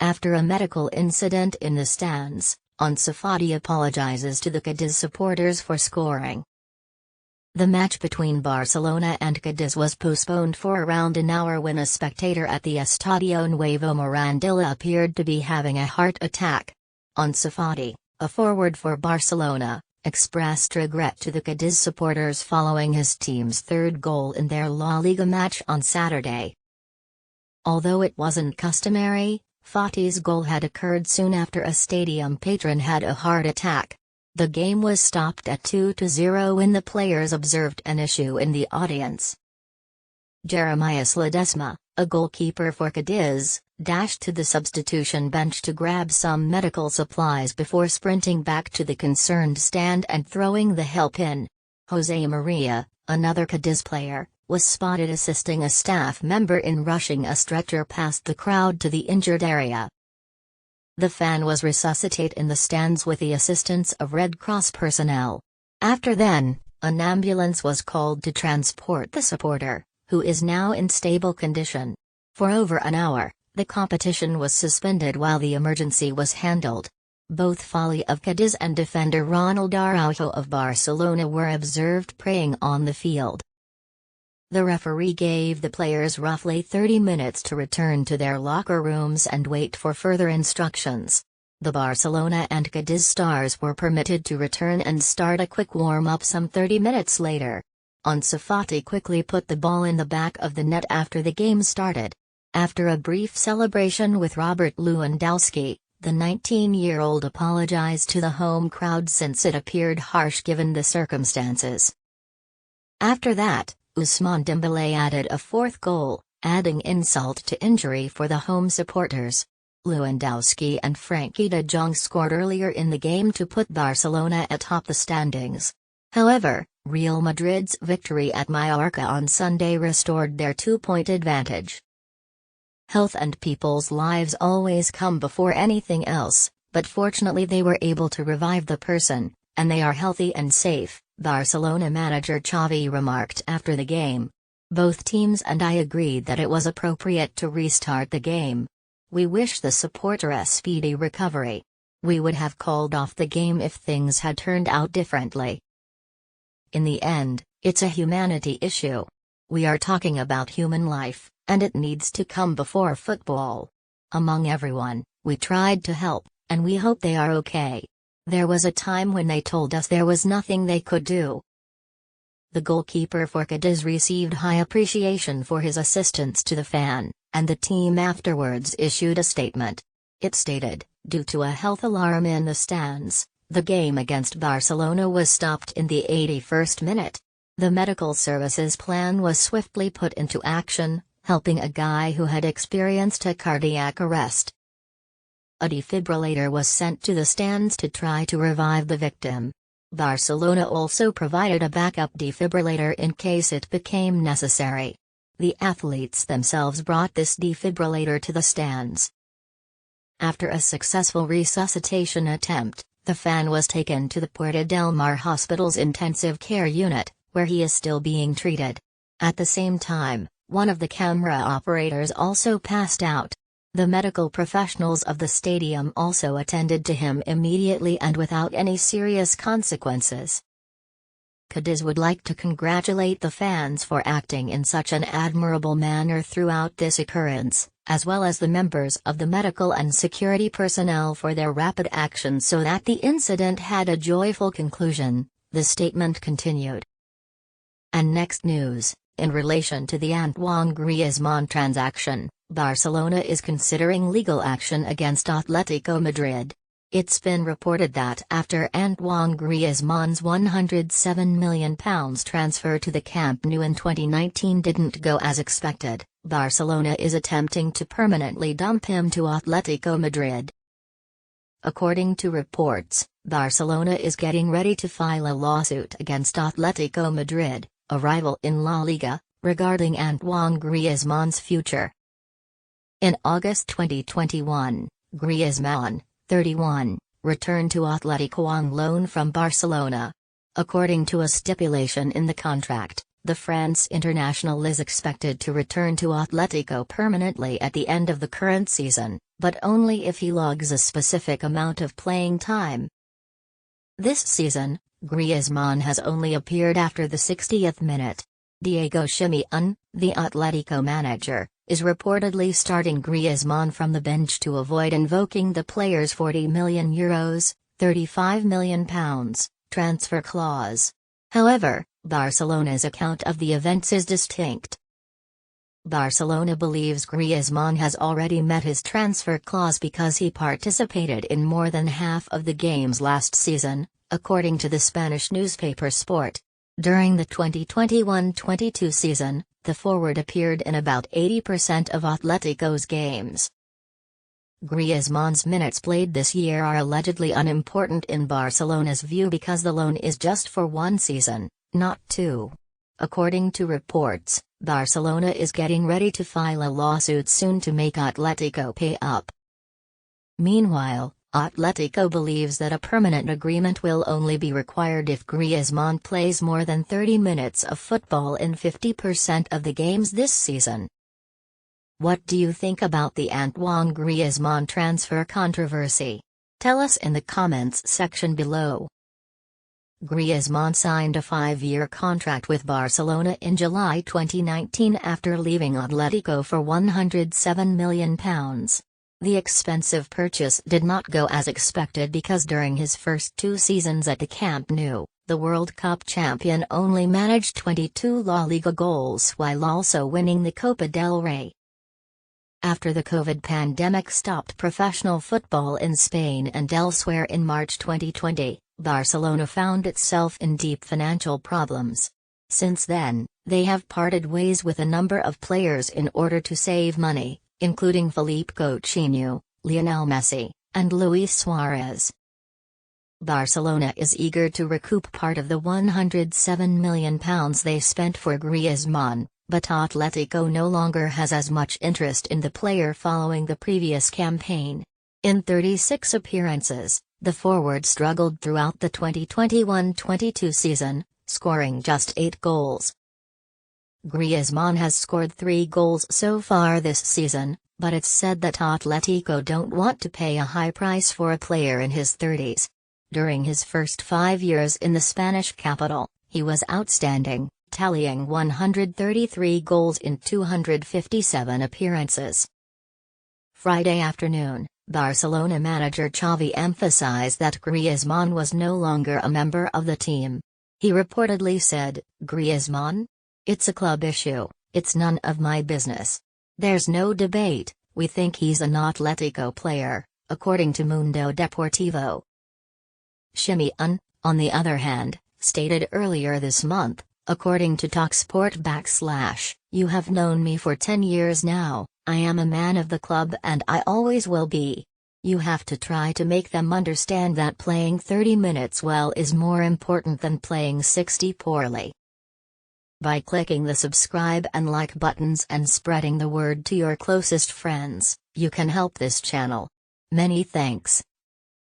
After a medical incident in the stands, Ansu Fati apologizes to the Cadiz supporters for scoring. The match between Barcelona and Cadiz was postponed for around an hour when a spectator at the Estadio Nuevo Mirandilla appeared to be having a heart attack. Ansu Fati, a forward for Barcelona, expressed regret to the Cadiz supporters following his team's third goal in their La Liga match on Saturday. Although it wasn't customary, Fati's goal had occurred soon after a stadium patron had a heart attack. The game was stopped at 2-0 when the players observed an issue in the audience. Jeremiah Ledesma, a goalkeeper for Cadiz, dashed to the substitution bench to grab some medical supplies before sprinting back to the concerned stand and throwing the help in. Jose Maria, another Cadiz player, was spotted assisting a staff member in rushing a stretcher past the crowd to the injured area. The fan was resuscitated in the stands with the assistance of Red Cross personnel. After then, an ambulance was called to transport the supporter, who is now in stable condition. For over an hour, the competition was suspended while the emergency was handled. Both Fali of Cadiz and defender Ronald Araujo of Barcelona were observed praying on the field. The referee gave the players roughly 30 minutes to return to their locker rooms and wait for further instructions. The Barcelona and Cadiz stars were permitted to return and start a quick warm-up some 30 minutes later. Ansu Fati quickly put the ball in the back of the net after the game started. After a brief celebration with Robert Lewandowski, the 19-year-old apologized to the home crowd since it appeared harsh given the circumstances. After that, Ousmane Dembélé added a fourth goal, adding insult to injury for the home supporters. Lewandowski and Frenkie de Jong scored earlier in the game to put Barcelona atop the standings. However, Real Madrid's victory at Mallorca on Sunday restored their 2-point advantage. Health and people's lives always come before anything else, but fortunately they were able to revive the person, and they are healthy and safe, Barcelona manager Xavi remarked after the game. Both teams and I agreed that it was appropriate to restart the game. We wish the supporter a speedy recovery. We would have called off the game if things had turned out differently. In the end, it's a humanity issue. We are talking about human life, and it needs to come before football. Among everyone, we tried to help, and we hope they are okay. There was a time when they told us there was nothing they could do. The goalkeeper for Cadiz received high appreciation for his assistance to the fan, and the team afterwards issued a statement. It stated, due to a health alarm in the stands, the game against Barcelona was stopped in the 81st minute. The medical services plan was swiftly put into action, helping a guy who had experienced a cardiac arrest. A defibrillator was sent to the stands to try to revive the victim. Barcelona also provided a backup defibrillator in case it became necessary. The athletes themselves brought this defibrillator to the stands. After a successful resuscitation attempt, the fan was taken to the Puerta del Mar Hospital's intensive care unit, where he is still being treated. At the same time, one of the camera operators also passed out. The medical professionals of the stadium also attended to him immediately and without any serious consequences. Cadiz would like to congratulate the fans for acting in such an admirable manner throughout this occurrence, as well as the members of the medical and security personnel for their rapid action so that the incident had a joyful conclusion, the statement continued. And next news, in relation to the Antoine Griezmann transaction, Barcelona is considering legal action against Atletico Madrid. It's been reported that after Antoine Griezmann's £107 million transfer to the Camp Nou in 2019 didn't go as expected, Barcelona is attempting to permanently dump him to Atletico Madrid. According to reports, Barcelona is getting ready to file a lawsuit against Atletico Madrid, a rival in La Liga, regarding Antoine Griezmann's future. In August 2021, Griezmann, 31, returned to Atletico on loan from Barcelona. According to a stipulation in the contract, The France international is expected to return to Atletico permanently at the end of the current season, but only if he logs a specific amount of playing time. This season, Griezmann has only appeared after the 60th minute. Diego Simeone, the Atletico manager, is reportedly starting Griezmann from the bench to avoid invoking the player's €40 million, £35 million, transfer clause. However, Barcelona's account of the events is distinct. Barcelona believes Griezmann has already met his transfer clause because he participated in more than half of the games last season, according to the Spanish newspaper Sport. During the 2021-22 season, the forward appeared in about 80% of Atletico's games. Griezmann's minutes played this year are allegedly unimportant in Barcelona's view because the loan is just for one season, not two. According to reports, Barcelona is getting ready to file a lawsuit soon to make Atletico pay up. Meanwhile, Atletico believes that a permanent agreement will only be required if Griezmann plays more than 30 minutes of football in 50% of the games this season. What do you think about the Antoine Griezmann transfer controversy? Tell us in the comments section below. Griezmann signed a 5-year contract with Barcelona in July 2019 after leaving Atletico for £107 million. The expensive purchase did not go as expected because during his first 2 seasons at the Camp Nou, the World Cup champion only managed 22 La Liga goals while also winning the Copa del Rey. After the COVID pandemic stopped professional football in Spain and elsewhere in March 2020, Barcelona found itself in deep financial problems. Since then, they have parted ways with a number of players in order to save money, including Philippe Coutinho, Lionel Messi, and Luis Suarez. Barcelona is eager to recoup part of the £107 million they spent for Griezmann, but Atletico no longer has as much interest in the player following the previous campaign. In 36 appearances, the forward struggled throughout the 2021-22 season, scoring just 8 goals. Griezmann has scored 3 goals so far this season, but it's said that Atletico don't want to pay a high price for a player in his 30s. During his first 5 years in the Spanish capital, he was outstanding, tallying 133 goals in 257 appearances. Friday afternoon, Barcelona manager Xavi emphasized that Griezmann was no longer a member of the team. He reportedly said, "Griezmann? It's a club issue, it's none of my business. There's no debate, we think he's an Atletico player," according to Mundo Deportivo. Simeone, on the other hand, stated earlier this month, according to TalkSport /, "You have known me for 10 years now, I am a man of the club and I always will be. You have to try to make them understand that playing 30 minutes well is more important than playing 60 poorly." By clicking the subscribe and like buttons and spreading the word to your closest friends, you can help this channel. Many thanks.